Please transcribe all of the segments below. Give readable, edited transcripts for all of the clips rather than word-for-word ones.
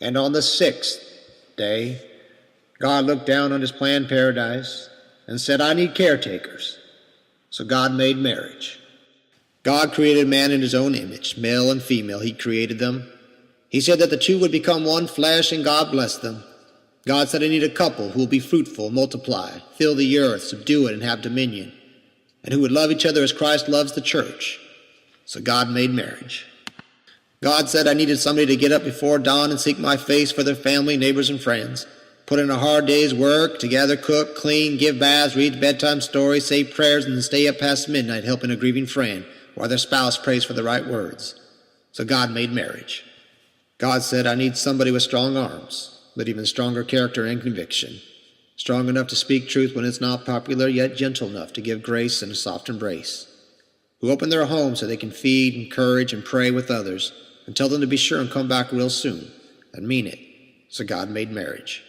And on the sixth day, God looked down on his planned paradise and said, I need caretakers. So God made marriage. God created man in his own image, male and female. He created them. He said that the two would become one flesh, and God blessed them. God said, I need a couple who will be fruitful, multiply, fill the earth, subdue it, and have dominion, and who would love each other as Christ loves the church. So God made marriage. God said, I needed somebody to get up before dawn and seek my face for their family, neighbors, and friends, put in a hard day's work, together cook, clean, give baths, read bedtime stories, say prayers, and then stay up past midnight helping a grieving friend while their spouse prays for the right words. So God made marriage. God said, I need somebody with strong arms, but even stronger character and conviction, strong enough to speak truth when it's not popular, yet gentle enough to give grace and a soft embrace, who open their home so they can feed, encourage, and pray with others, and tell them to be sure and come back real soon, and mean it. So God made marriage.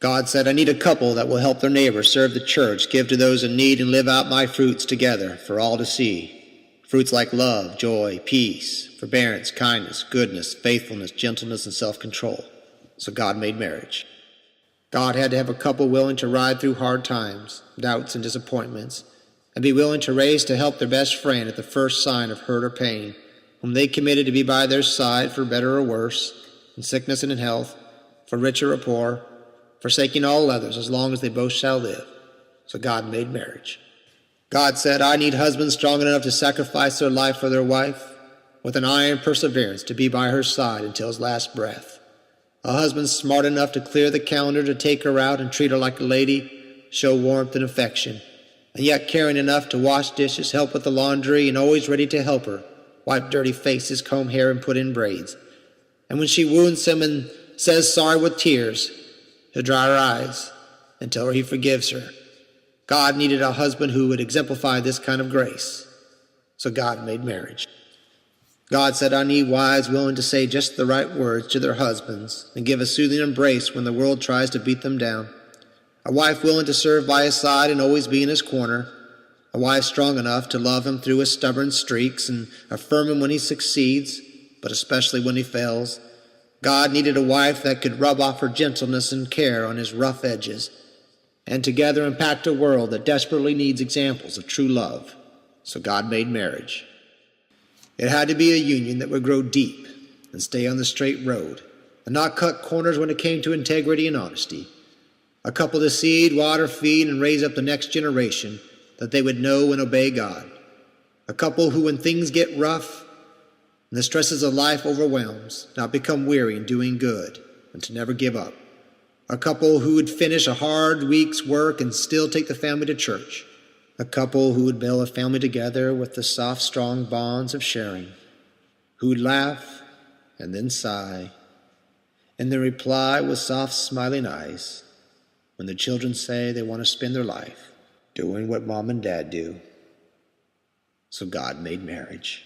God said, I need a couple that will help their neighbors, serve the church, give to those in need, and live out my fruits together for all to see. Fruits like love, joy, peace, forbearance, kindness, goodness, faithfulness, gentleness, and self-control. So God made marriage. God had to have a couple willing to ride through hard times, doubts, and disappointments, and be willing to race to help their best friend at the first sign of hurt or pain, whom they committed to be by their side for better or worse, in sickness and in health, for richer or poor, forsaking all others as long as they both shall live. So God made marriage. God said, I need husbands strong enough to sacrifice their life for their wife, with an iron perseverance to be by her side until his last breath. A husband smart enough to clear the calendar to take her out and treat her like a lady, show warmth and affection, and yet caring enough to wash dishes, help with the laundry, and always ready to help her, wipe dirty faces, comb hair, and put in braids. And when she wounds him and says sorry with tears, he'll dry her eyes and tell her he forgives her. God needed a husband who would exemplify this kind of grace. So God made marriage. God said, I need wives willing to say just the right words to their husbands and give a soothing embrace when the world tries to beat them down. A wife willing to serve by his side and always be in his corner. A wife strong enough to love him through his stubborn streaks and affirm him when he succeeds, but especially when he fails. God needed a wife that could rub off her gentleness and care on his rough edges, and together impact a world that desperately needs examples of true love. So God made marriage. It had to be a union that would grow deep and stay on the straight road, and not cut corners when it came to integrity and honesty. A couple to seed, water, feed, and raise up the next generation, that they would know and obey God. A couple who, when things get rough and the stresses of life overwhelms, not become weary in doing good, and to never give up. A couple who would finish a hard week's work and still take the family to church. A couple who would build a family together with the soft, strong bonds of sharing. Who would laugh and then sigh, and then reply with soft, smiling eyes when the children say they want to spend their life doing what mom and dad do. So God made marriage.